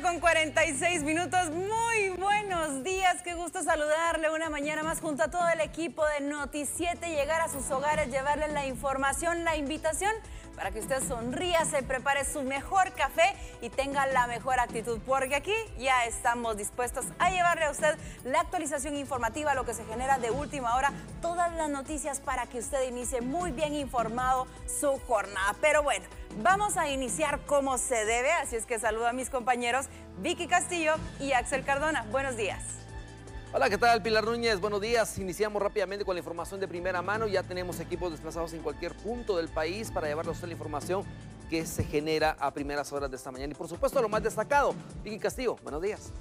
con 46 minutos. Muy buenos días, qué gusto saludarle una mañana más junto a todo el equipo de Noti7, llegar a sus hogares, llevarles la información, la invitación para que usted sonría, se prepare su mejor café y tenga la mejor actitud, porque aquí ya estamos dispuestos a llevarle a usted la actualización informativa, lo que se genera de última hora, todas las noticias para que usted inicie muy bien informado su jornada. Pero bueno, vamos a iniciar como se debe, así es que saludo a mis compañeros Vicky Castillo y Axel Cardona. Buenos días. Hola, ¿qué tal? Pilar Núñez, buenos días. Iniciamos rápidamente con la información de primera mano. Ya tenemos equipos desplazados en cualquier punto del país para llevarle a usted la información que se genera a primeras horas de esta mañana. Y por supuesto, lo más destacado, Vicky Castillo, buenos días.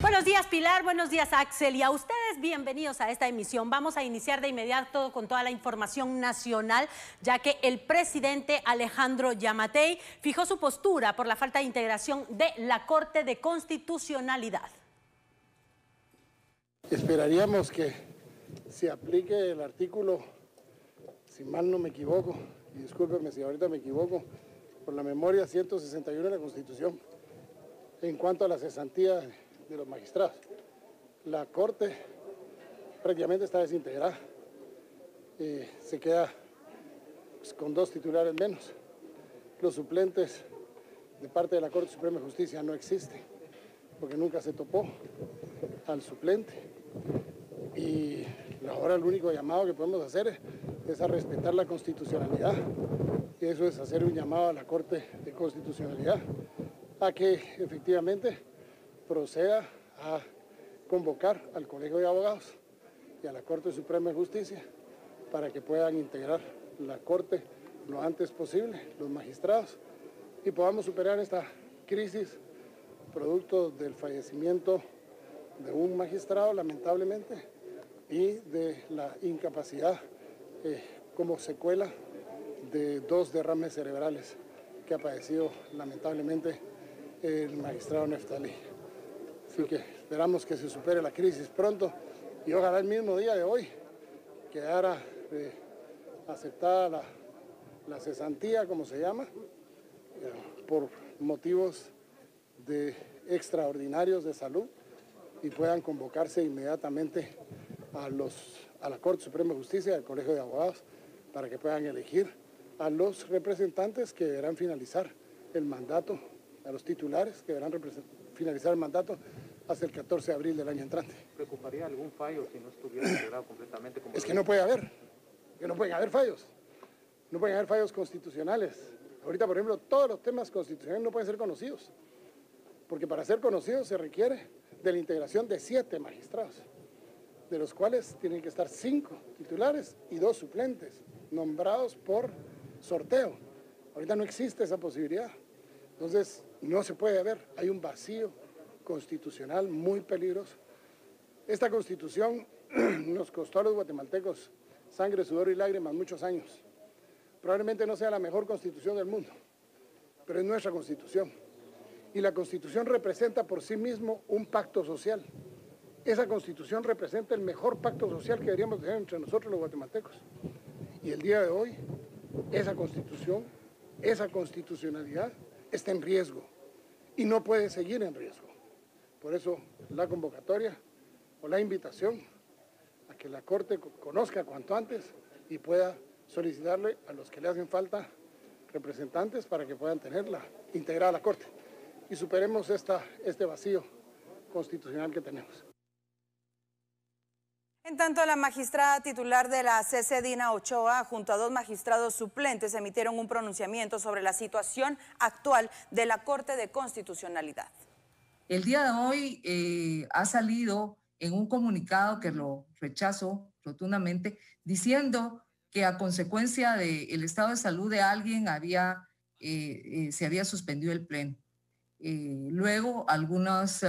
Buenos días, Pilar, buenos días, Axel, y a ustedes bienvenidos a esta emisión. Vamos a iniciar de inmediato con toda la información nacional, ya que el presidente Alejandro Yamatei fijó su postura por la falta de integración de la Corte de Constitucionalidad. Esperaríamos que se aplique el artículo, si mal no me equivoco, y discúlpeme si ahorita me equivoco, por la memoria 161 de la Constitución, en cuanto a la cesantía de los magistrados. La Corte prácticamente está desintegrada, se queda pues, con 2 titulares menos. Los suplentes de parte de la Corte Suprema de Justicia no existen, porque nunca se topó al suplente. Y ahora el único llamado que podemos hacer es a respetar la constitucionalidad. Y eso es hacer un llamado a la Corte de Constitucionalidad a que efectivamente proceda a convocar al Colegio de Abogados y a la Corte Suprema de Justicia para que puedan integrar la Corte lo antes posible, los magistrados, y podamos superar esta crisis producto del fallecimiento de un magistrado, lamentablemente, y de la incapacidad como secuela de 2 derrames cerebrales que ha padecido lamentablemente el magistrado Neftalí. Así que esperamos que se supere la crisis pronto y ojalá el mismo día de hoy quedara aceptada la cesantía, como se llama, por motivos extraordinarios de salud, y puedan convocarse inmediatamente a la Corte Suprema de Justicia y al Colegio de Abogados para que puedan elegir a los representantes que deberán finalizar el mandato, a los titulares que deberán finalizar el mandato hasta el 14 de abril del año entrante. ¿Preocuparía algún fallo si no estuviera integrado completamente? Es que no puede haber, que no pueden haber fallos, no pueden haber fallos constitucionales. Ahorita, por ejemplo, todos los temas constitucionales no pueden ser conocidos, porque para ser conocidos se requiere de la integración de 7 magistrados, de los cuales tienen que estar 5 titulares y 2 suplentes, nombrados por sorteo. Ahorita no existe esa posibilidad, entonces no se puede haber, hay un vacío constitucional muy peligroso. Esta Constitución nos costó a los guatemaltecos sangre, sudor y lágrimas muchos años. Probablemente no sea la mejor Constitución del mundo, pero es nuestra Constitución. Y la Constitución representa por sí mismo un pacto social. Esa Constitución representa el mejor pacto social que deberíamos tener entre nosotros los guatemaltecos. Y el día de hoy, esa Constitución, esa constitucionalidad está en riesgo y no puede seguir en riesgo. Por eso la convocatoria o la invitación a que la Corte conozca cuanto antes y pueda solicitarle a los que le hacen falta representantes para que puedan tenerla integrada a la Corte y superemos este vacío constitucional que tenemos. En tanto, la magistrada titular de la CC, Dina Ochoa, junto a 2 magistrados suplentes, emitieron un pronunciamiento sobre la situación actual de la Corte de Constitucionalidad. El día de hoy ha salido en un comunicado que lo rechazo rotundamente, diciendo que a consecuencia del estado de salud de alguien se había suspendido el pleno. Luego, algunos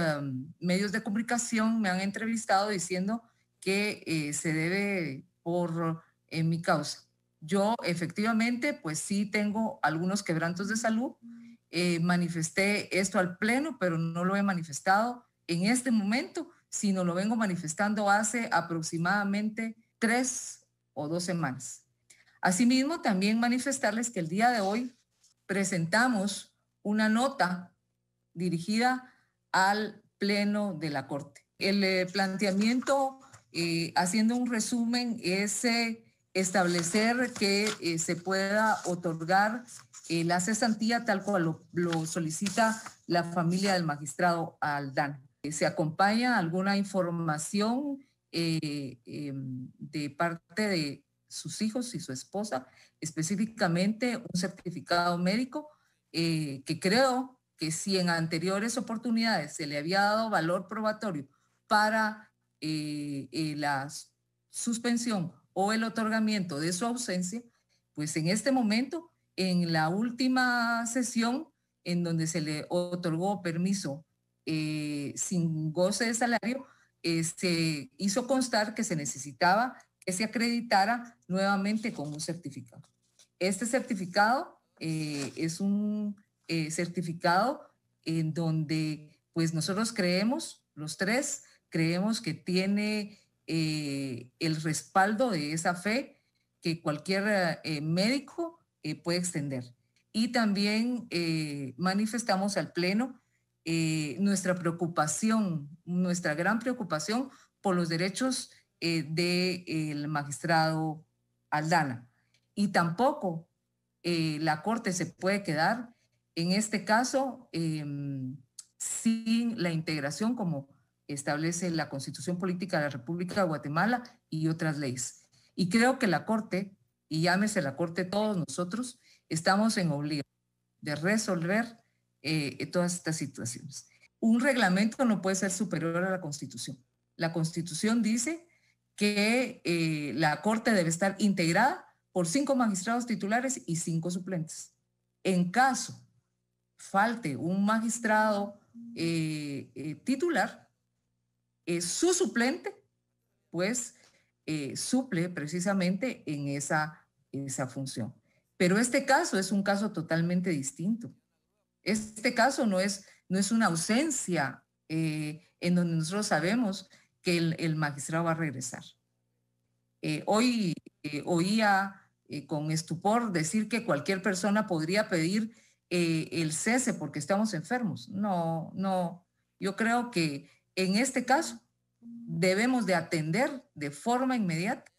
medios de comunicación me han entrevistado diciendo que se debe por mi causa. Yo efectivamente, pues sí tengo algunos quebrantos de salud. Manifesté esto al pleno, pero no lo he manifestado en este momento, sino lo vengo manifestando hace aproximadamente 3 o 2 semanas. Asimismo, también manifestarles que el día de hoy presentamos una nota dirigida al Pleno de la Corte. El planteamiento, haciendo un resumen, es establecer que se pueda otorgar la cesantía tal cual lo solicita la familia del magistrado Aldana. Se acompaña alguna información de parte de sus hijos y su esposa, específicamente un certificado médico que creo que si en anteriores oportunidades se le había dado valor probatorio para la suspensión o el otorgamiento de su ausencia, pues en este momento, en la última sesión en donde se le otorgó permiso sin goce de salario, se hizo constar que se necesitaba que se acreditara nuevamente con un certificado. Este certificado es un certificado en donde pues nosotros creemos, los tres, creemos que tiene el respaldo de esa fe que cualquier médico puede extender. Y también manifestamos al Pleno nuestra preocupación, nuestra gran preocupación por los derechos del magistrado Aldana. Y tampoco la Corte se puede quedar, en este caso, sin la integración como establece la Constitución Política de la República de Guatemala y otras leyes. Y creo que la Corte, y llámese la Corte todos nosotros, estamos en obligación de resolver todas estas situaciones. Un reglamento no puede ser superior a la Constitución. La Constitución dice que la Corte debe estar integrada por 5 magistrados titulares y 5 suplentes. En caso falte un magistrado titular, su suplente, pues suple precisamente en esa función. Pero este caso es un caso totalmente distinto. Este caso no es una ausencia en donde nosotros sabemos que el magistrado va a regresar. Hoy oía con estupor decir que cualquier persona podría pedir el cese porque estamos enfermos. No. Yo creo que en este caso debemos de atender de forma inmediata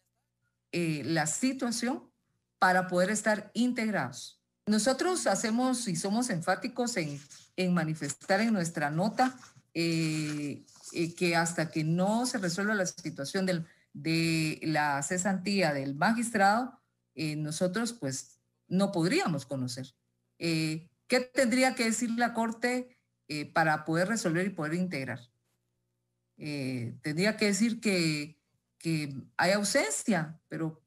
la situación para poder estar integrados. Nosotros hacemos y somos enfáticos en manifestar en nuestra nota que hasta que no se resuelva la situación de la cesantía del magistrado, nosotros pues no podríamos conocer. ¿Qué tendría que decir la Corte para poder resolver y poder integrar? Tendría que decir que hay ausencia, pero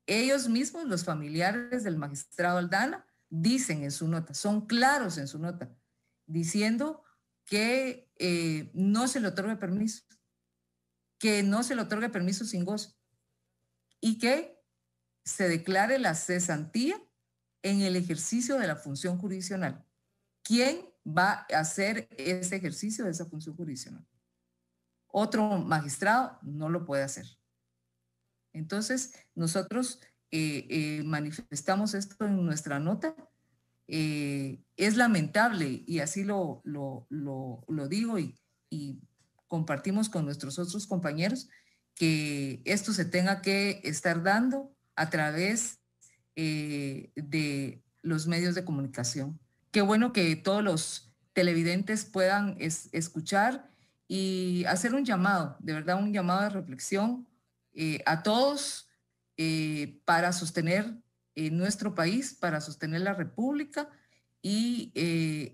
ellos mismos, los familiares del magistrado Aldana, dicen en su nota, son claros en su nota, diciendo que no se le otorgue permiso, que no se le otorgue permiso sin goce y que se declare la cesantía en el ejercicio de la función jurisdiccional. ¿Quién va a hacer ese ejercicio de esa función jurisdiccional? Otro magistrado no lo puede hacer. Entonces, nosotros manifestamos esto en nuestra nota. Es lamentable, y así lo digo y compartimos con nuestros otros compañeros, que esto se tenga que estar dando a través de los medios de comunicación. Qué bueno que todos los televidentes puedan escuchar y hacer un llamado, de verdad, un llamado de reflexión a todos para sostener nuestro país, para sostener la República y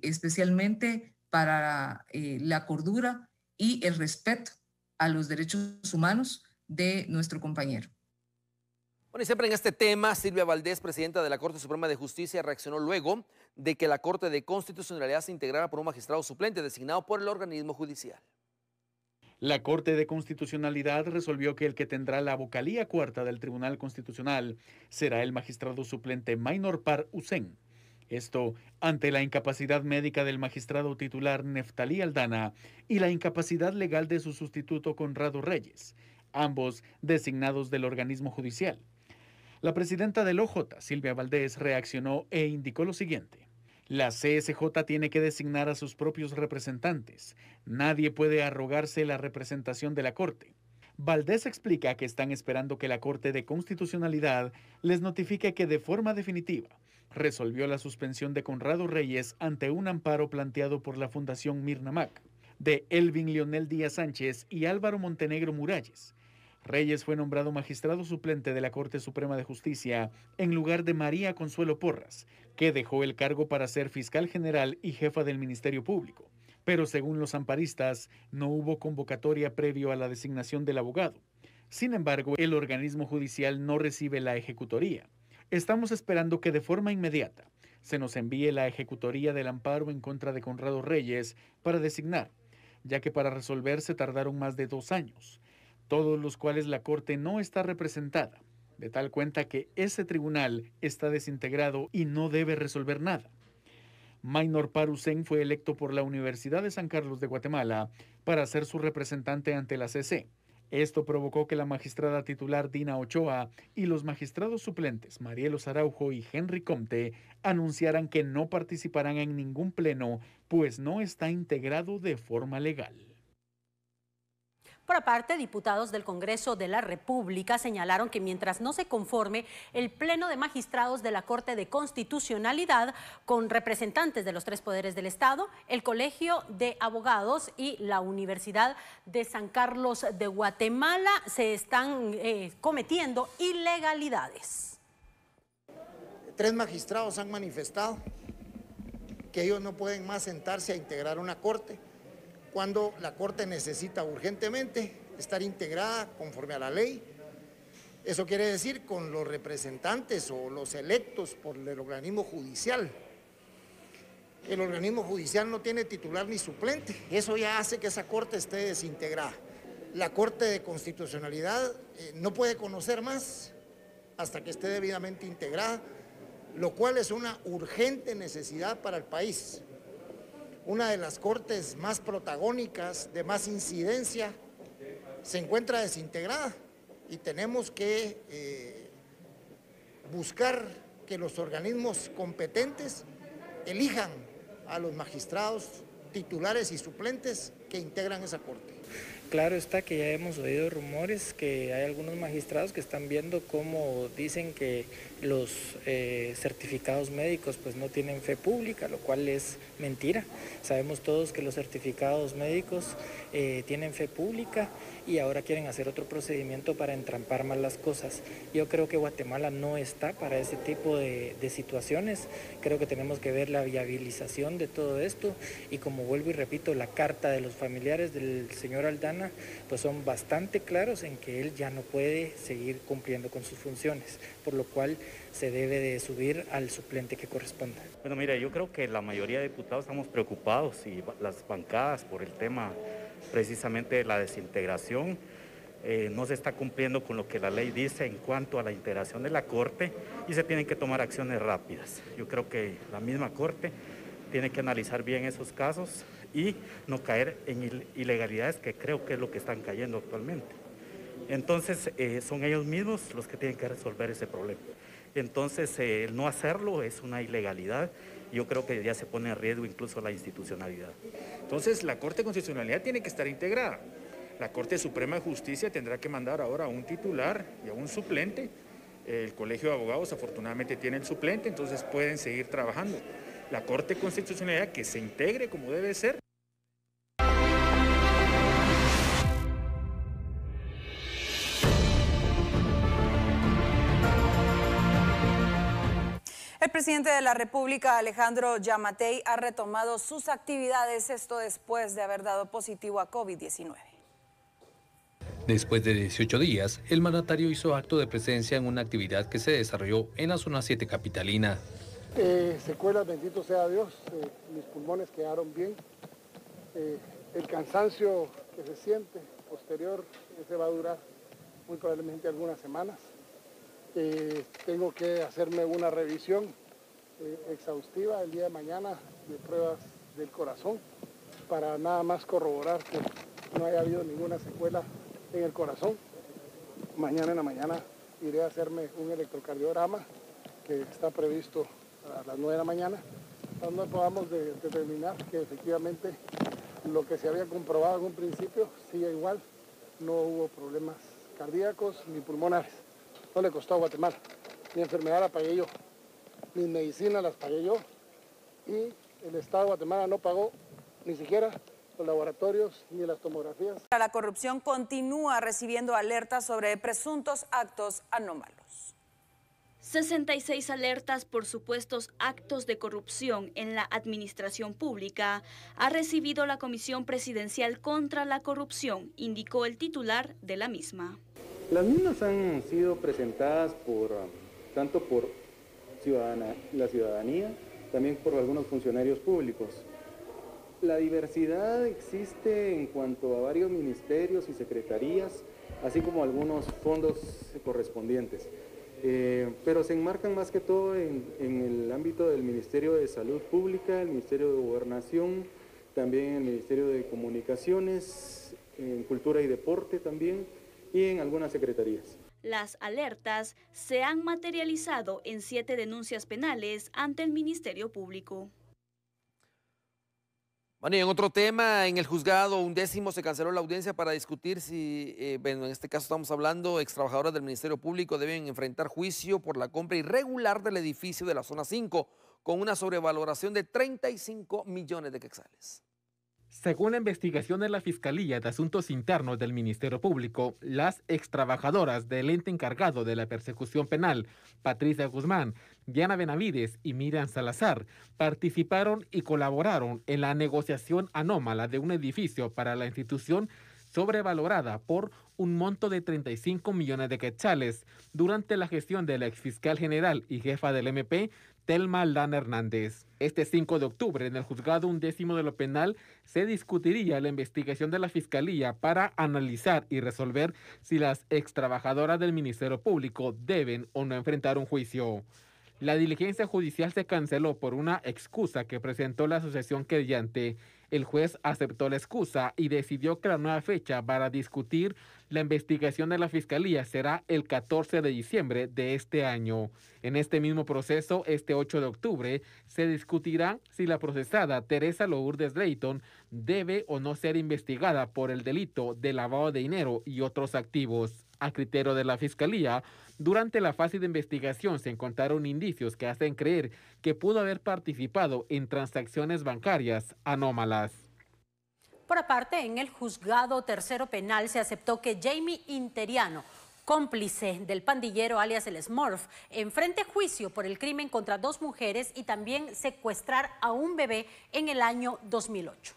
especialmente para la cordura y el respeto a los derechos humanos de nuestro compañero. Bueno, y siempre en este tema, Silvia Valdés, presidenta de la Corte Suprema de Justicia, reaccionó luego de que la Corte de Constitucionalidad se integrara por un magistrado suplente designado por el organismo judicial. La Corte de Constitucionalidad resolvió que el que tendrá la vocalía cuarta del Tribunal Constitucional será el magistrado suplente Maynor Parr Hussein. Esto ante la incapacidad médica del magistrado titular Neftalí Aldana y la incapacidad legal de su sustituto Conrado Reyes, ambos designados del organismo judicial. La presidenta del OJ, Silvia Valdés, reaccionó e indicó lo siguiente. La CSJ tiene que designar a sus propios representantes. Nadie puede arrogarse la representación de la Corte. Valdés explica que están esperando que la Corte de Constitucionalidad les notifique que de forma definitiva resolvió la suspensión de Conrado Reyes ante un amparo planteado por la Fundación Mirna Mac, de Elvin Leonel Díaz Sánchez y Álvaro Montenegro Muralles. Reyes fue nombrado magistrado suplente de la Corte Suprema de Justicia en lugar de María Consuelo Porras, que dejó el cargo para ser fiscal general y jefa del Ministerio Público. Pero según los amparistas, no hubo convocatoria previo a la designación del abogado. Sin embargo, el organismo judicial no recibe la ejecutoría. Estamos esperando que de forma inmediata se nos envíe la ejecutoría del amparo en contra de Conrado Reyes para designar, ya que para resolver se tardaron más de 2 años, todos los cuales la Corte no está representada, de tal cuenta que ese tribunal está desintegrado y no debe resolver nada. Maynor Parr Ucén fue electo por la Universidad de San Carlos de Guatemala para ser su representante ante la CC. Esto provocó que la magistrada titular Dina Ochoa y los magistrados suplentes Marielos Araujo y Henry Comte anunciaran que no participarán en ningún pleno, pues no está integrado de forma legal. Por aparte, diputados del Congreso de la República señalaron que mientras no se conforme el Pleno de Magistrados de la Corte de Constitucionalidad con representantes de los 3 poderes del Estado, el Colegio de Abogados y la Universidad de San Carlos de Guatemala se están cometiendo ilegalidades. 3 magistrados han manifestado que ellos no pueden más sentarse a integrar una corte, cuando la Corte necesita urgentemente estar integrada conforme a la ley. Eso quiere decir con los representantes o los electos por el organismo judicial. El organismo judicial no tiene titular ni suplente. Eso ya hace que esa Corte esté desintegrada. La Corte de Constitucionalidad no puede conocer más hasta que esté debidamente integrada, lo cual es una urgente necesidad para el país. Una de las cortes más protagónicas, de más incidencia, se encuentra desintegrada y tenemos que buscar que los organismos competentes elijan a los magistrados titulares y suplentes que integran esa corte. Claro está que ya hemos oído rumores que hay algunos magistrados que están viendo cómo dicen que los certificados médicos pues no tienen fe pública, lo cual es mentira. Sabemos todos que los certificados médicos tienen fe pública y ahora quieren hacer otro procedimiento para entrampar más las cosas. Yo creo que Guatemala no está para ese tipo de situaciones. Creo que tenemos que ver la viabilización de todo esto y, como vuelvo y repito, la carta de los familiares del señor Aldana pues son bastante claros en que él ya no puede seguir cumpliendo con sus funciones, por lo cual se debe de subir al suplente que corresponda. Bueno, mira, yo creo que la mayoría de diputados estamos preocupados y las bancadas por el tema precisamente de la desintegración. No se está cumpliendo con lo que la ley dice en cuanto a la integración de la Corte y se tienen que tomar acciones rápidas. Yo creo que la misma Corte tiene que analizar bien esos casos y no caer en ilegalidades, que creo que es lo que están cayendo actualmente. Entonces, son ellos mismos los que tienen que resolver ese problema. Entonces, el no hacerlo es una ilegalidad. Yo creo que ya se pone en riesgo incluso la institucionalidad. Entonces, la Corte de Constitucionalidad tiene que estar integrada. La Corte Suprema de Justicia tendrá que mandar ahora a un titular y a un suplente. El Colegio de Abogados afortunadamente tiene el suplente, entonces pueden seguir trabajando. La Corte de Constitucionalidad que se integre como debe ser. El presidente de la República, Alejandro Yamatei, ha retomado sus actividades, esto después de haber dado positivo a COVID-19. Después de 18 días, el mandatario hizo acto de presencia en una actividad que se desarrolló en la zona 7 capitalina. Secuelas, bendito sea Dios, mis pulmones quedaron bien. El cansancio que se siente posterior, ese va a durar muy probablemente algunas semanas. Tengo que hacerme una revisión exhaustiva el día de mañana de pruebas del corazón para nada más corroborar que no haya habido ninguna secuela en el corazón. Mañana en la mañana iré a hacerme un electrocardiograma que está previsto a las 9 de la mañana donde podamos determinar que efectivamente lo que se había comprobado en un principio sigue igual, no hubo problemas cardíacos ni pulmonares, no le costó a Guatemala, mi enfermedad la pagué yo, mis medicinas las pagué yo y el Estado de Guatemala no pagó ni siquiera los laboratorios ni las tomografías. La corrupción continúa recibiendo alertas sobre presuntos actos anómalos. 66 alertas por supuestos actos de corrupción en la administración pública ha recibido la Comisión Presidencial contra la Corrupción, indicó el titular de la misma. Las mismas han sido presentadas tanto por la ciudadanía, también por algunos funcionarios públicos. La diversidad existe en cuanto a varios ministerios y secretarías, así como algunos fondos correspondientes. Pero se enmarcan más que todo en el ámbito del Ministerio de Salud Pública, el Ministerio de Gobernación, también el Ministerio de Comunicaciones, en Cultura y Deporte también, y en algunas secretarías. Las alertas se han materializado en 7 denuncias penales ante el Ministerio Público. Bueno, y en otro tema, en el juzgado 11º se canceló la audiencia para discutir si, bueno, en este caso estamos hablando, extrabajadoras del Ministerio Público deben enfrentar juicio por la compra irregular del edificio de la Zona 5, con una sobrevaloración de 35 millones de quetzales. Según la investigación de la Fiscalía de Asuntos Internos del Ministerio Público, las extrabajadoras del ente encargado de la persecución penal, Patricia Guzmán, Diana Benavides y Miriam Salazar, participaron y colaboraron en la negociación anómala de un edificio para la institución sobrevalorada por un monto de 35 millones de quetzales durante la gestión de la exfiscal general y jefa del MP, Telma Aldana Hernández. Este 5 de octubre, en el juzgado 11º de lo penal, se discutiría la investigación de la Fiscalía para analizar y resolver si las extrabajadoras del Ministerio Público deben o no enfrentar un juicio. La diligencia judicial se canceló por una excusa que presentó la asociación querellante. El juez aceptó la excusa y decidió que la nueva fecha para discutir la investigación de la Fiscalía será el 14 de diciembre de este año. En este mismo proceso, este 8 de octubre, se discutirá si la procesada Teresa Lourdes Drayton debe o no ser investigada por el delito de lavado de dinero y otros activos. A criterio de la Fiscalía, durante la fase de investigación se encontraron indicios que hacen creer que pudo haber participado en transacciones bancarias anómalas. Por aparte, en el juzgado tercero penal se aceptó que Jamie Interiano, cómplice del pandillero alias el Smurf, enfrente juicio por el crimen contra 2 mujeres y también secuestrar a un bebé en el año 2008.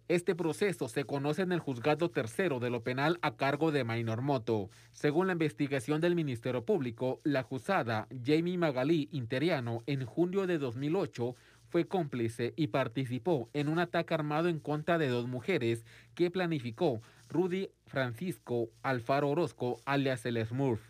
Este proceso se conoce en el juzgado tercero de lo penal a cargo de Maynor Moto. Según la investigación del Ministerio Público, la acusada Jamie Magalí Interiano en junio de 2008 fue cómplice y participó en un ataque armado en contra de 2 mujeres que planificó Rudy Francisco Alfaro Orozco, alias el Smurf.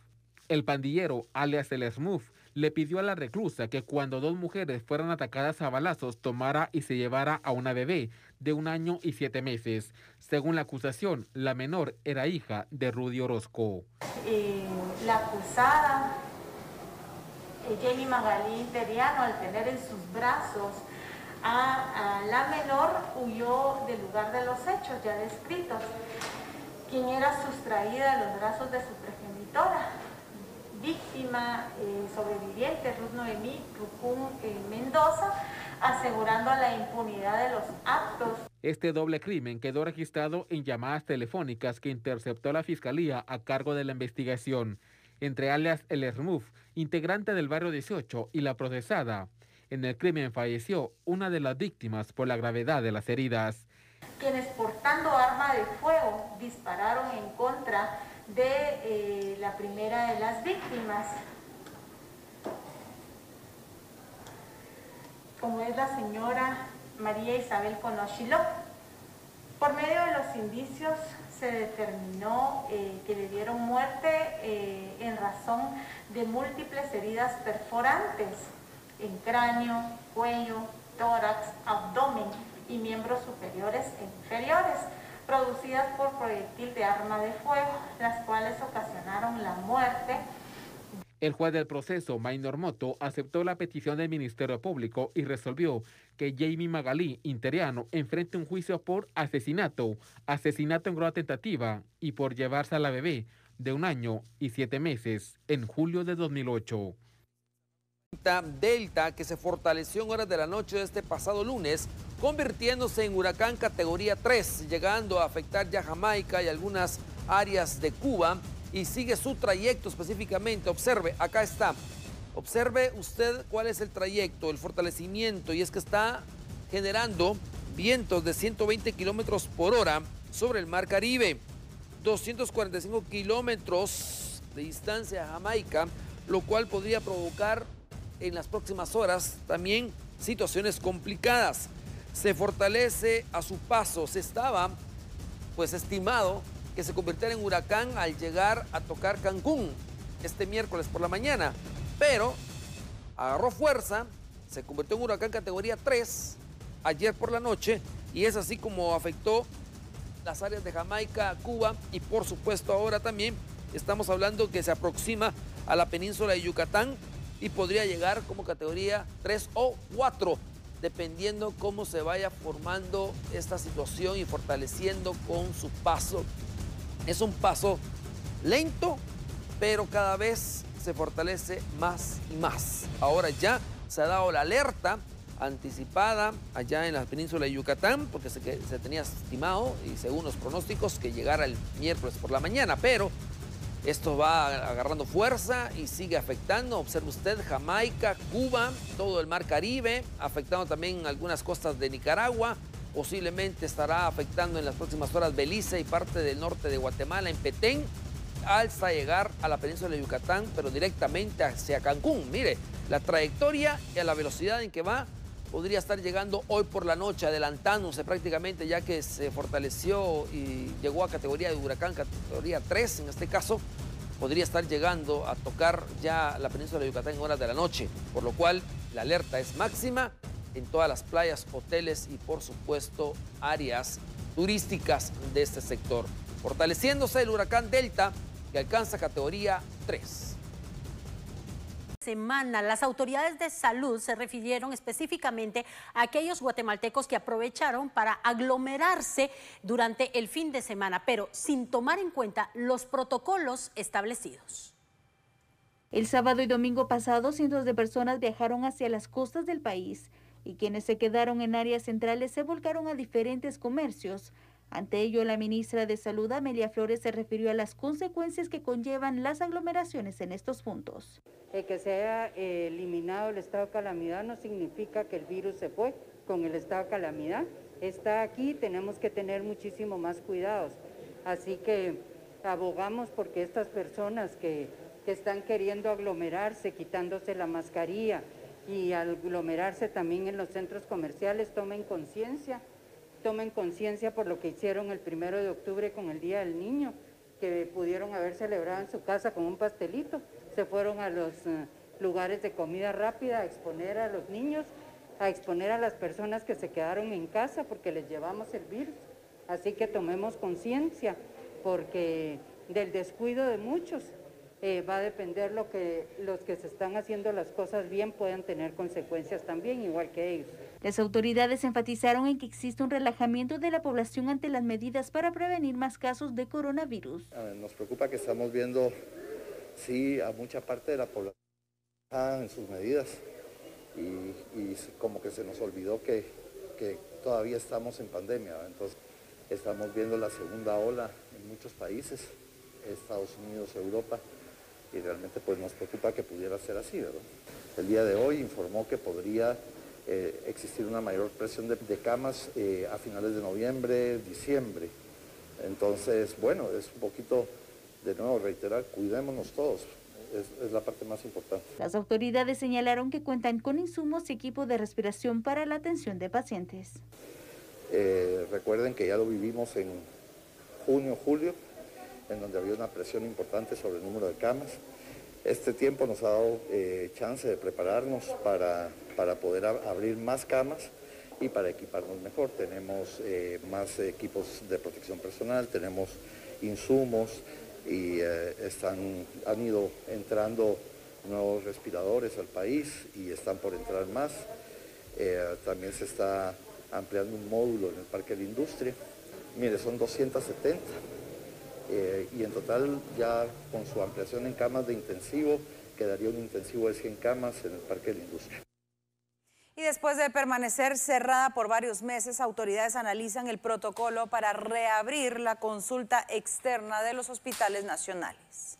El pandillero, alias el Smurf, le pidió a la reclusa que cuando 2 mujeres fueran atacadas a balazos tomara y se llevara a una bebé de 1 año y 7 meses. Según la acusación, la menor era hija de Rudy Orozco. La acusada, Jamie Magalí Interiano, al tener en sus brazos a la menor, huyó del lugar de los hechos ya descritos, quien era sustraída de los brazos de su progenitora. Víctima sobreviviente, Ruth Noemí Rucún Mendoza, asegurando la impunidad de los actos. Este doble crimen quedó registrado en llamadas telefónicas que interceptó la Fiscalía a cargo de la investigación entre alias el Smurf, integrante del barrio 18, y la procesada. En el crimen falleció una de las víctimas por la gravedad de las heridas. Quienes portando arma de fuego dispararon en contra de la primera de las víctimas, como es la señora María Isabel Conochiló. Por medio de los indicios se determinó que le dieron muerte en razón de múltiples heridas perforantes en cráneo, cuello, tórax, abdomen y miembros superiores e inferiores, producidas por proyectil de arma de fuego, las cuales ocasionaron la muerte. El juez del proceso, Maynor Motto, aceptó la petición del Ministerio Público y resolvió que Jamie Magalí Interiano enfrente un juicio por asesinato en grado tentativa y por llevarse a la bebé de 1 año y 7 meses en julio de 2008. Delta, que se fortaleció en horas de la noche de este pasado lunes, convirtiéndose en huracán categoría 3, llegando a afectar ya Jamaica y algunas áreas de Cuba, y sigue su trayecto específicamente. Observe, acá está. Observe usted cuál es el trayecto, el fortalecimiento, y es que está generando vientos de 120 kilómetros por hora sobre el Mar Caribe, 245 kilómetros de distancia a Jamaica, lo cual podría provocar en las próximas horas también situaciones complicadas. Se fortalece a su paso. Se estaba pues estimado que se convirtiera en huracán al llegar a tocar Cancún este miércoles por la mañana, pero agarró fuerza, se convirtió en huracán categoría 3 ayer por la noche, y es así como afectó las áreas de Jamaica, Cuba, y por supuesto ahora también estamos hablando que se aproxima a la península de Yucatán y podría llegar como categoría 3 o 4, dependiendo cómo se vaya formando esta situación y fortaleciendo con su paso. Es un paso lento, pero cada vez se fortalece más y más. Ahora ya se ha dado la alerta anticipada allá en la península de Yucatán, porque se tenía estimado, y según los pronósticos, que llegara el miércoles por la mañana, pero esto va agarrando fuerza y sigue afectando. Observe usted Jamaica, Cuba, todo el Mar Caribe, afectando también algunas costas de Nicaragua. Posiblemente estará afectando en las próximas horas Belice y parte del norte de Guatemala, en Petén, hasta llegar a la península de Yucatán, pero directamente hacia Cancún. Mire, la trayectoria y a la velocidad en que va podría estar llegando hoy por la noche, adelantándose prácticamente, ya que se fortaleció y llegó a categoría de huracán, categoría 3 en este caso. Podría estar llegando a tocar ya la península de Yucatán en horas de la noche, por lo cual la alerta es máxima en todas las playas, hoteles y por supuesto áreas turísticas de este sector. Fortaleciéndose el huracán Delta, que alcanza categoría 3. Semana, las autoridades de salud se refirieron específicamente a aquellos guatemaltecos que aprovecharon para aglomerarse durante el fin de semana, pero sin tomar en cuenta los protocolos establecidos. El sábado y domingo pasado, cientos de personas viajaron hacia las costas del país y quienes se quedaron en áreas centrales se volcaron a diferentes comercios. Ante ello, la ministra de Salud, Amelia Flores, se refirió a las consecuencias que conllevan las aglomeraciones en estos puntos. El que se haya eliminado el estado de calamidad no significa que el virus se fue con el estado de calamidad. Está aquí, tenemos que tener muchísimo más cuidados. Así que abogamos porque estas personas que están queriendo aglomerarse, quitándose la mascarilla y aglomerarse también en los centros comerciales, tomen conciencia por lo que hicieron el 1 de octubre con el Día del Niño, que pudieron haber celebrado en su casa con un pastelito. Se fueron a los lugares de comida rápida a exponer a los niños, a exponer a las personas que se quedaron en casa porque les llevamos el virus. Así que tomemos conciencia, porque del descuido de muchos va a depender los que se están haciendo las cosas bien puedan tener consecuencias también, igual que ellos. Las autoridades enfatizaron en que existe un relajamiento de la población ante las medidas para prevenir más casos de coronavirus. Nos preocupa que estamos viendo, sí, a mucha parte de la población en sus medidas y como que se nos olvidó que todavía estamos en pandemia, ¿verdad? Entonces estamos viendo la segunda ola en muchos países, Estados Unidos, Europa, y realmente pues nos preocupa que pudiera ser así, ¿verdad? El día de hoy informó que podría existir una mayor presión de camas a finales de noviembre, diciembre. Entonces, bueno, es un poquito, de nuevo, reiterar, cuidémonos todos, es la parte más importante. Las autoridades señalaron que cuentan con insumos y equipo de respiración para la atención de pacientes. Recuerden que ya lo vivimos en junio, julio, en donde había una presión importante sobre el número de camas. Este tiempo nos ha dado chance de prepararnos para poder abrir más camas y para equiparnos mejor. Tenemos más equipos de protección personal, tenemos insumos y han ido entrando nuevos respiradores al país y están por entrar más. También se está ampliando un módulo en el Parque de la Industria. Mire, son 270 y en total ya con su ampliación en camas de intensivo quedaría un intensivo de 100 camas en el Parque de la Industria. Y después de permanecer cerrada por varios meses, autoridades analizan el protocolo para reabrir la consulta externa de los hospitales nacionales.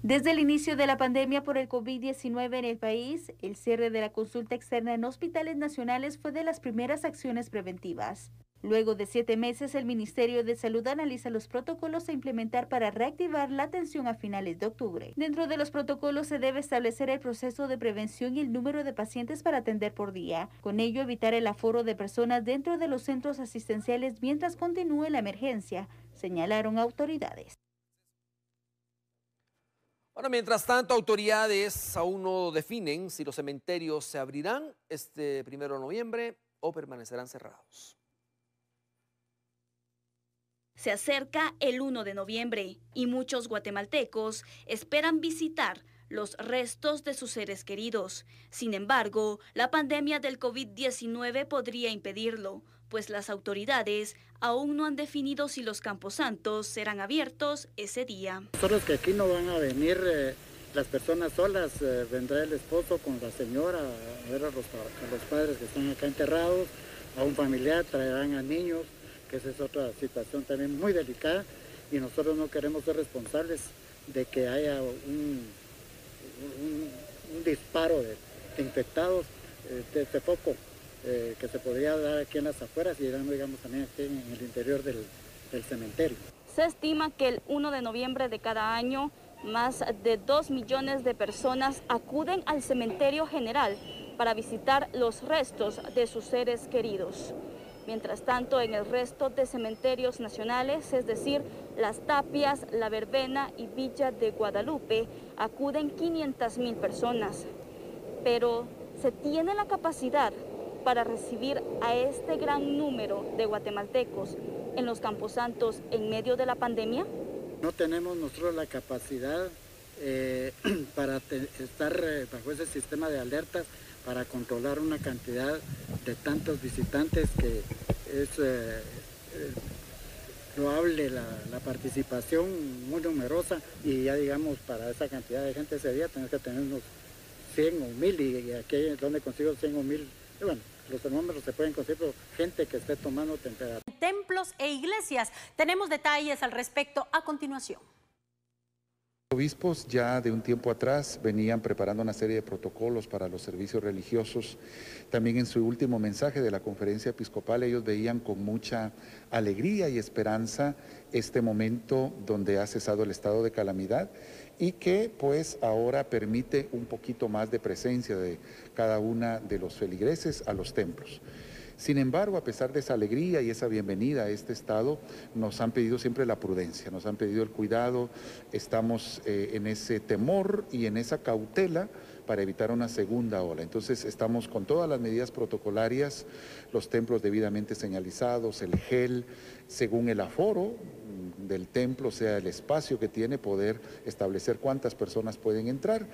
Desde el inicio de la pandemia por el COVID-19 en el país, el cierre de la consulta externa en hospitales nacionales fue de las primeras acciones preventivas. Luego de 7 meses, el Ministerio de Salud analiza los protocolos a implementar para reactivar la atención a finales de octubre. Dentro de los protocolos se debe establecer el proceso de prevención y el número de pacientes para atender por día. Con ello, evitar el aforo de personas dentro de los centros asistenciales mientras continúe la emergencia, señalaron autoridades. Bueno, mientras tanto, autoridades aún no definen si los cementerios se abrirán este 1 de noviembre o permanecerán cerrados. Se acerca el 1 de noviembre y muchos guatemaltecos esperan visitar los restos de sus seres queridos. Sin embargo, la pandemia del COVID-19 podría impedirlo, pues las autoridades aún no han definido si los camposantos serán abiertos ese día. Nosotros que aquí no van a venir las personas solas, vendrá el esposo con la señora a ver a los padres que están acá enterrados, a un familiar, traerán a niños, que esa es otra situación también muy delicada y nosotros no queremos ser responsables de que haya un disparo de infectados de este foco que se podría dar aquí en las afueras y digamos también aquí en el interior del cementerio. Se estima que el 1 de noviembre de cada año más de 2 millones de personas acuden al cementerio general para visitar los restos de sus seres queridos. Mientras tanto, en el resto de cementerios nacionales, es decir, Las Tapias, La Verbena y Villa de Guadalupe, acuden 500,000 personas. Pero, ¿se tiene la capacidad para recibir a este gran número de guatemaltecos en los camposantos en medio de la pandemia? No tenemos nosotros la capacidad para estar bajo ese sistema de alertas para controlar una cantidad de tantos visitantes que es loable la participación muy numerosa y ya digamos para esa cantidad de gente ese día tenemos que tener unos 100 o 1000 y aquí es donde consigo 100 o 1000, bueno, los termómetros se pueden conseguir, pero gente que esté tomando temperatura. Templos e iglesias. Tenemos detalles al respecto a continuación. Los obispos ya de un tiempo atrás venían preparando una serie de protocolos para los servicios religiosos. También en su último mensaje de la conferencia episcopal ellos veían con mucha alegría y esperanza este momento donde ha cesado el estado de calamidad y que pues ahora permite un poquito más de presencia de cada una de los feligreses a los templos. Sin embargo, a pesar de esa alegría y esa bienvenida a este estado, nos han pedido siempre la prudencia, nos han pedido el cuidado, estamos en ese temor y en esa cautela para evitar una segunda ola. Entonces estamos con todas las medidas protocolarias, los templos debidamente señalizados, el gel, según el aforo del templo, sea el espacio que tiene, poder establecer cuántas personas pueden entrar.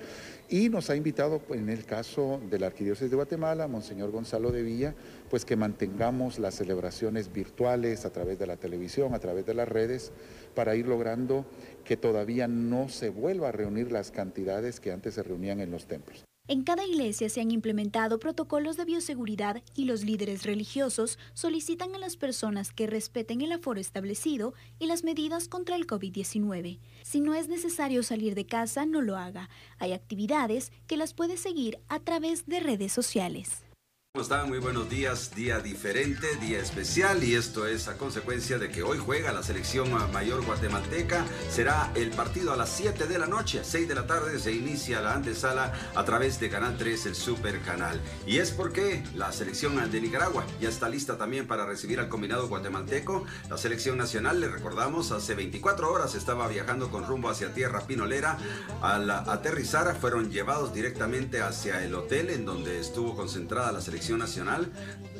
Y nos ha invitado, en el caso de la Arquidiócesis de Guatemala, Monseñor Gonzalo de Villa, pues que mantengamos las celebraciones virtuales a través de la televisión, a través de las redes, para ir logrando que todavía no se vuelva a reunir las cantidades que antes se reunían en los templos. En cada iglesia se han implementado protocolos de bioseguridad y los líderes religiosos solicitan a las personas que respeten el aforo establecido y las medidas contra el COVID-19. Si no es necesario salir de casa, no lo haga. Hay actividades que las puede seguir a través de redes sociales. ¿Cómo están? Muy buenos días, día diferente, día especial y esto es a consecuencia de que hoy juega la selección mayor guatemalteca. Será el partido a las 7 de la noche, 6 de la tarde se inicia la antesala a través de Canal 3, el Super Canal. Y es porque la selección de Nicaragua ya está lista también para recibir al combinado guatemalteco. La selección nacional, le recordamos, hace 24 horas estaba viajando con rumbo hacia Tierra Pinolera. Al aterrizar fueron llevados directamente hacia el hotel en donde estuvo concentrada la selección selección nacional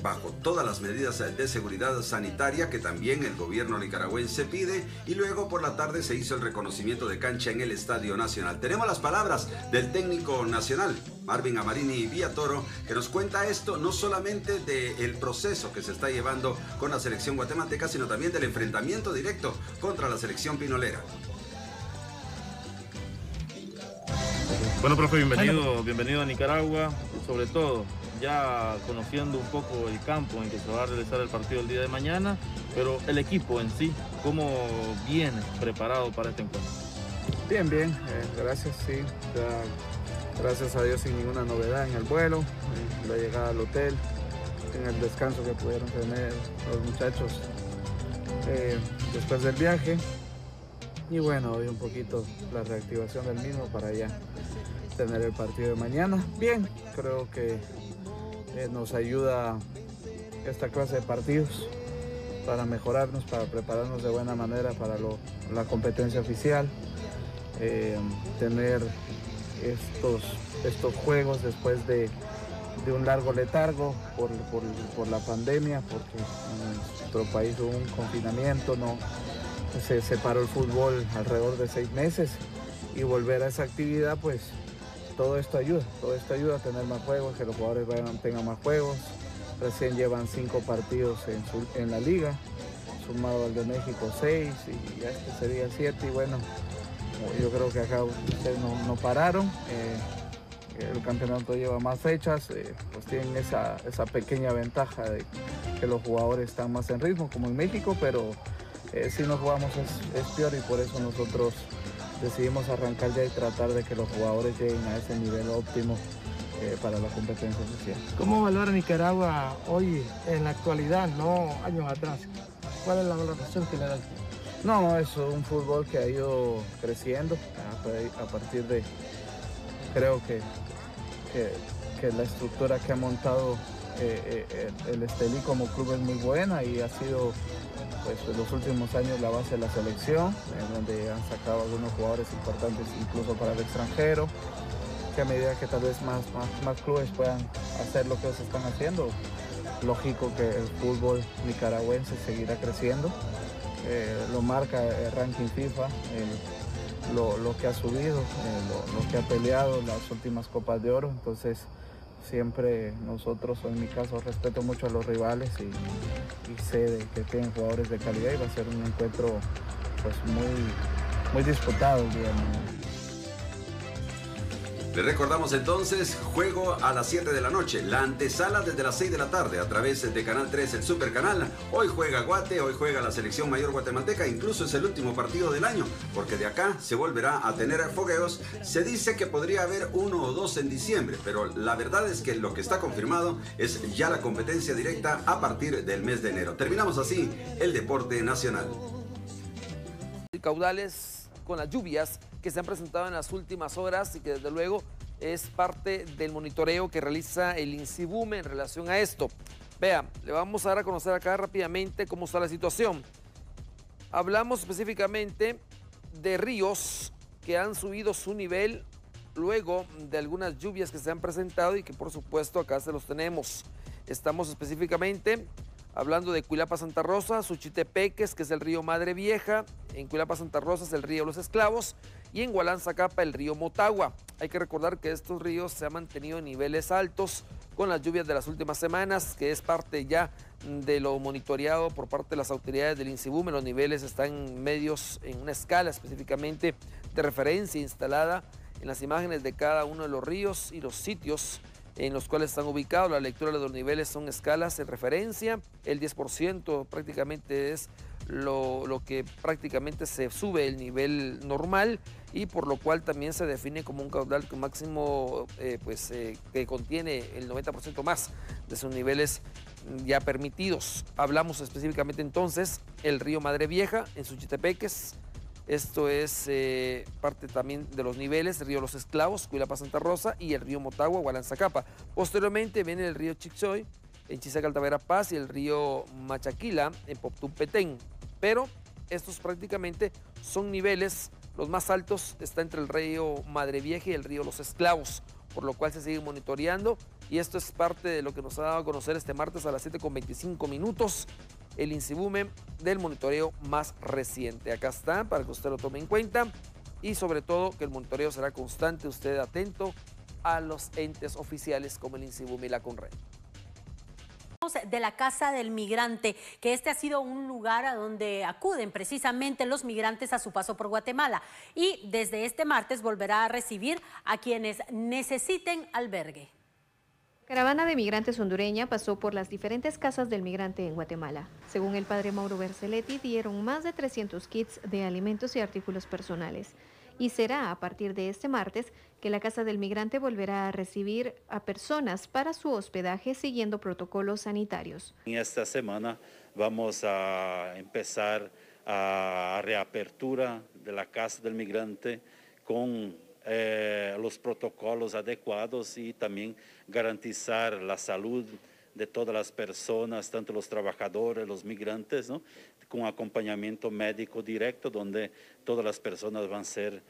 bajo todas las medidas de seguridad sanitaria que también el gobierno nicaragüense pide, y luego por la tarde se hizo el reconocimiento de cancha en el Estadio Nacional. Tenemos las palabras del técnico nacional, Marvin Amarini Villatoro, que nos cuenta esto no solamente del proceso que se está llevando con la selección guatemalteca, sino también del enfrentamiento directo contra la selección pinolera. Bueno, profe, bienvenido a Nicaragua, sobre todo ya conociendo un poco el campo en que se va a realizar el partido el día de mañana, pero el equipo en sí, ¿cómo viene preparado para este encuentro? Bien, gracias, sí, ya, gracias a Dios sin ninguna novedad en el vuelo, la llegada al hotel, en el descanso que pudieron tener los muchachos después del viaje, y bueno, hoy un poquito la reactivación del mismo para ya tener el partido de mañana. Bien, creo que nos ayuda esta clase de partidos para mejorarnos, para prepararnos de buena manera para la competencia oficial, tener estos juegos después de un largo letargo por la pandemia, porque en nuestro país hubo un confinamiento, se separó el fútbol alrededor de 6 meses, y volver a esa actividad, pues todo esto ayuda a tener más juegos, que los jugadores tengan más juegos. Recién llevan 5 partidos en la liga, sumado al de México 6, y ya este sería 7, y bueno, yo creo que acá ustedes no pararon. El campeonato lleva más fechas, pues tienen esa pequeña ventaja de que los jugadores están más en ritmo, como en México, pero si no jugamos es peor, y por eso nosotros decidimos arrancar ya y tratar de que los jugadores lleguen a ese nivel óptimo para la competencia oficial. ¿Cómo valora Nicaragua hoy en la actualidad, no años atrás? ¿Cuál es la valoración que le da? No, es un fútbol que ha ido creciendo a partir de, creo que la estructura que ha montado el Estelí como club es muy buena, y ha sido pues en los últimos años la base de la selección, en donde han sacado algunos jugadores importantes incluso para el extranjero, que a medida que tal vez más clubes puedan hacer lo que ellos están haciendo, lógico que el fútbol nicaragüense seguirá creciendo. Lo marca el ranking FIFA, lo que ha subido, lo que ha peleado las últimas Copas de Oro. Entonces siempre nosotros, o en mi caso, respeto mucho a los rivales, y sé que tienen jugadores de calidad, y va a ser un encuentro pues muy disputado el día de mañana. Le recordamos entonces, juego a las 7 de la noche, la antesala desde las 6 de la tarde a través de Canal 3, el Super Canal. Hoy juega Guate, hoy juega la selección mayor guatemalteca, incluso es el último partido del año, porque de acá se volverá a tener fogueos. Se dice que podría haber 1 o 2 en diciembre, pero la verdad es que lo que está confirmado es ya la competencia directa a partir del mes de enero. Terminamos así el deporte nacional. Caudales con las lluvias que se han presentado en las últimas horas, y que desde luego es parte del monitoreo que realiza el INSIBUME en relación a esto. Vea, le vamos a dar a conocer acá rápidamente cómo está la situación. Hablamos específicamente de ríos que han subido su nivel luego de algunas lluvias que se han presentado, y que por supuesto acá se los tenemos. Estamos específicamente hablando de Cuilapa Santa Rosa, Suchitepeques, que es el río Madre Vieja, en Cuilapa Santa Rosa es el río Los Esclavos, y en Gualanzacapa el río Motagua. Hay que recordar que estos ríos se han mantenido en niveles altos con las lluvias de las últimas semanas, que es parte ya de lo monitoreado por parte de las autoridades del INSIBUME. Los niveles están medios en una escala específicamente de referencia instalada en las imágenes de cada uno de los ríos y los sitios en los cuales están ubicados. La lectura de los niveles son escalas en referencia. El 10% prácticamente es lo que prácticamente se sube el nivel normal, y por lo cual también se define como un caudal máximo que contiene el 90% más de sus niveles ya permitidos. Hablamos específicamente entonces el río Madre Vieja en Suchitepeques. Esto es parte también de los niveles, el río Los Esclavos, Cuilapa Santa Rosa, y el río Motagua, Gualanzacapa. Posteriormente viene el río Chicxoy en Chisaca, Altavera Paz, y el río Machaquila en Poptún, Petén. Pero estos prácticamente son niveles, los más altos está entre el río Madre Vieja y el río Los Esclavos, por lo cual se sigue monitoreando, Y esto es parte de lo que nos ha dado a conocer este martes a las 7:25 el INSIBUME del monitoreo más reciente. Acá está, para que usted lo tome en cuenta y sobre todo que el monitoreo será constante, usted atento a los entes oficiales como el INSIBUME y la CONRED. De la Casa del Migrante, que este ha sido un lugar a donde acuden precisamente los migrantes a su paso por Guatemala y desde este martes volverá a recibir a quienes necesiten albergue. Caravana de migrantes hondureña pasó por las diferentes casas del migrante en Guatemala. Según el padre Mauro Berceletti, dieron más de 300 kits de alimentos y artículos personales. Y será a partir de este martes que la Casa del Migrante volverá a recibir a personas para su hospedaje siguiendo protocolos sanitarios. En esta semana vamos a empezar a reapertura de la Casa del Migrante con los protocolos adecuados y también garantizar la salud de todas las personas, tanto los trabajadores, los migrantes, ¿no? Con acompañamiento médico directo, donde todas las personas van a ser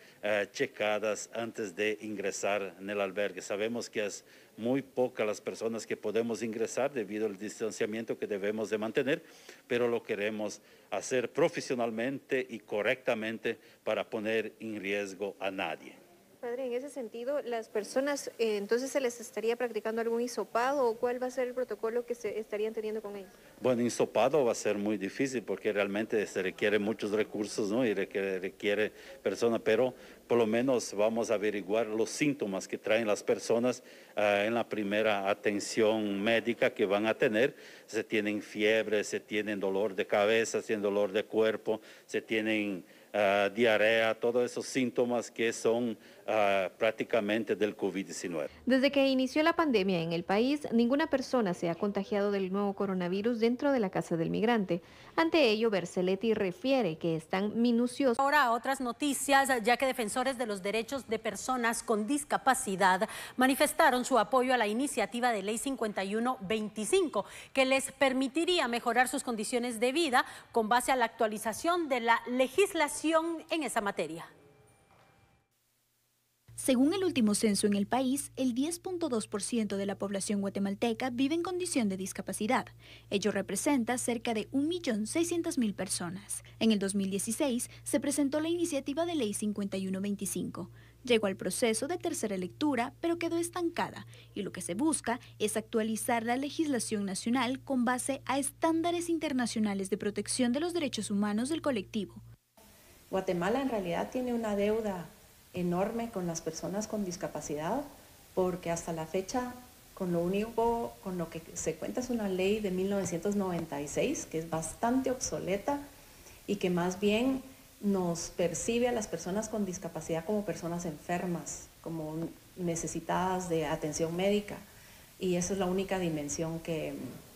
checadas antes de ingresar en el albergue. Sabemos que es muy pocas las personas que podemos ingresar debido al distanciamiento que debemos de mantener, pero lo queremos hacer profesionalmente y correctamente para poner en riesgo a nadie. Padre, en ese sentido, ¿las personas entonces se les estaría practicando algún hisopado o cuál va a ser el protocolo que se estarían teniendo con ellos? Bueno, hisopado va a ser muy difícil porque realmente se requiere muchos recursos, ¿no? Y requiere personas, pero por lo menos vamos a averiguar los síntomas que traen las personas en la primera atención médica que van a tener. Se tienen fiebre, se tienen dolor de cabeza, se tienen dolor de cuerpo, se tienen diarrea, todos esos síntomas que son prácticamente del COVID-19. Desde que inició la pandemia en el país, ninguna persona se ha contagiado del nuevo coronavirus dentro de la Casa del Migrante. Ante ello, Berceletti refiere que están minuciosos. Ahora a otras noticias, ya que defensores de los derechos de personas con discapacidad manifestaron su apoyo a la iniciativa de Ley 5125, que les permitiría mejorar sus condiciones de vida con base a la actualización de la legislación en esa materia. Según el último censo en el país, el 10.2% de la población guatemalteca vive en condición de discapacidad. Ello representa cerca de 1.600.000 personas. En el 2016 se presentó la iniciativa de Ley 5125. Llegó al proceso de tercera lectura, pero quedó estancada, y lo que se busca es actualizar la legislación nacional con base a estándares internacionales de protección de los derechos humanos del colectivo. Guatemala en realidad tiene una deuda enorme con las personas con discapacidad, porque hasta la fecha con lo único con lo que se cuenta es una ley de 1996 que es bastante obsoleta y que más bien nos percibe a las personas con discapacidad como personas enfermas, como necesitadas de atención médica, y esa es la única dimensión que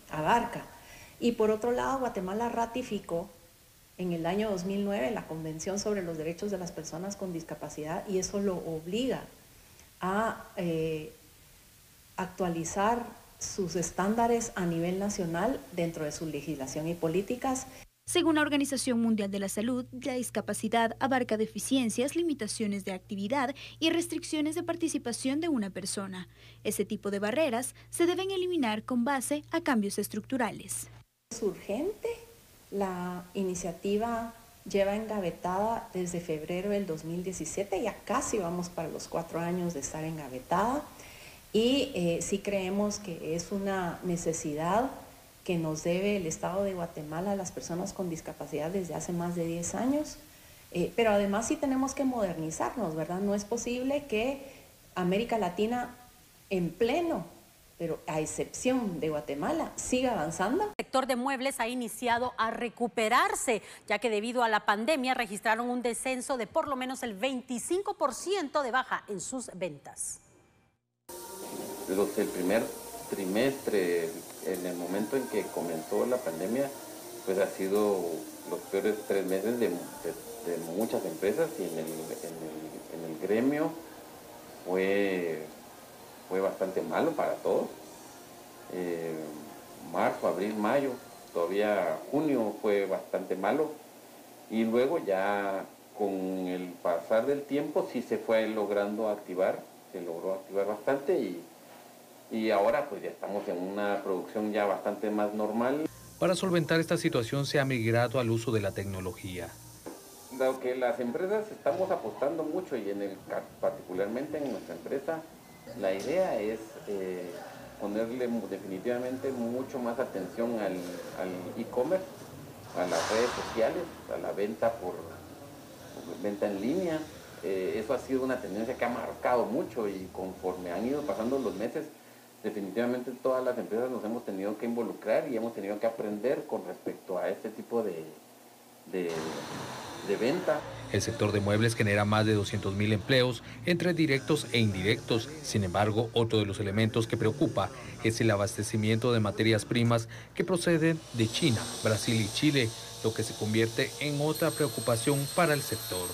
abarca. Y por otro lado, Guatemala ratificó en el año 2009 la Convención sobre los Derechos de las Personas con Discapacidad, y eso lo obliga a actualizar sus estándares a nivel nacional dentro de su legislación y políticas. Según la Organización Mundial de la Salud, la discapacidad abarca deficiencias, limitaciones de actividad y restricciones de participación de una persona. Ese tipo de barreras se deben eliminar con base a cambios estructurales. Es urgente. La iniciativa lleva engavetada desde febrero del 2017, ya casi vamos para los 4 años de estar engavetada, y sí creemos que es una necesidad que nos debe el Estado de Guatemala a las personas con discapacidad desde hace más de 10 años, pero además sí tenemos que modernizarnos, ¿verdad? No es posible que América Latina en pleno, pero a excepción de Guatemala, siga avanzando. El sector de muebles ha iniciado a recuperarse, ya que debido a la pandemia registraron un descenso de por lo menos el 25% de baja en sus ventas. El primer trimestre, en el momento en que comenzó la pandemia, pues ha sido los peores 3 meses de muchas empresas, y en el gremio fue bastante malo para todos. Marzo, abril, mayo, todavía junio fue bastante malo, y luego ya con el pasar del tiempo sí se fue logrando activar, se logró activar bastante, y ahora pues ya estamos en una producción ya bastante más normal. Para solventar esta situación se ha migrado al uso de la tecnología. Dado que las empresas estamos apostando mucho y particularmente en nuestra empresa, la idea es ponerle definitivamente mucho más atención al e-commerce, a las redes sociales, a la venta por venta en línea. Eso ha sido una tendencia que ha marcado mucho y conforme han ido pasando los meses, definitivamente todas las empresas nos hemos tenido que involucrar y hemos tenido que aprender con respecto a este tipo de venta. El sector de muebles genera más de 200.000 empleos entre directos e indirectos. Sin embargo, otro de los elementos que preocupa es el abastecimiento de materias primas que proceden de China, Brasil y Chile, lo que se convierte en otra preocupación para el sector.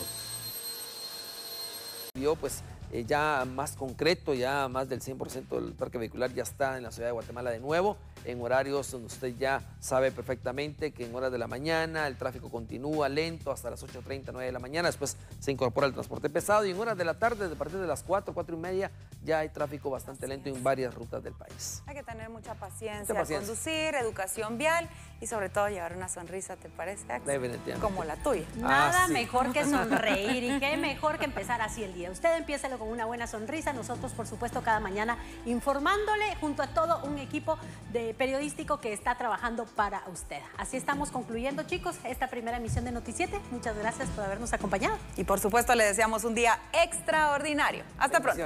Pues ya más concreto, ya más del 100% del parque vehicular ya está en la ciudad de Guatemala de nuevo, en horarios donde usted ya sabe perfectamente que en horas de la mañana el tráfico continúa lento hasta las 8:30, 9 de la mañana, después se incorpora el transporte pesado y en horas de la tarde, a partir de las 4, 4:30, ya hay tráfico bastante lento en varias rutas del país. Hay que tener mucha paciencia, conducir, educación vial y sobre todo llevar una sonrisa, ¿te parece, Axel? Definitivamente. Como la tuya. Nada mejor que sonreír y qué mejor que empezar así el día. Usted empiécelo con una buena sonrisa, nosotros por supuesto cada mañana informándole junto a todo un equipo de periodístico que está trabajando para usted. Así estamos concluyendo, chicos, esta primera emisión de Noti7. Muchas gracias por habernos acompañado. Y por supuesto le deseamos un día extraordinario. Hasta pronto.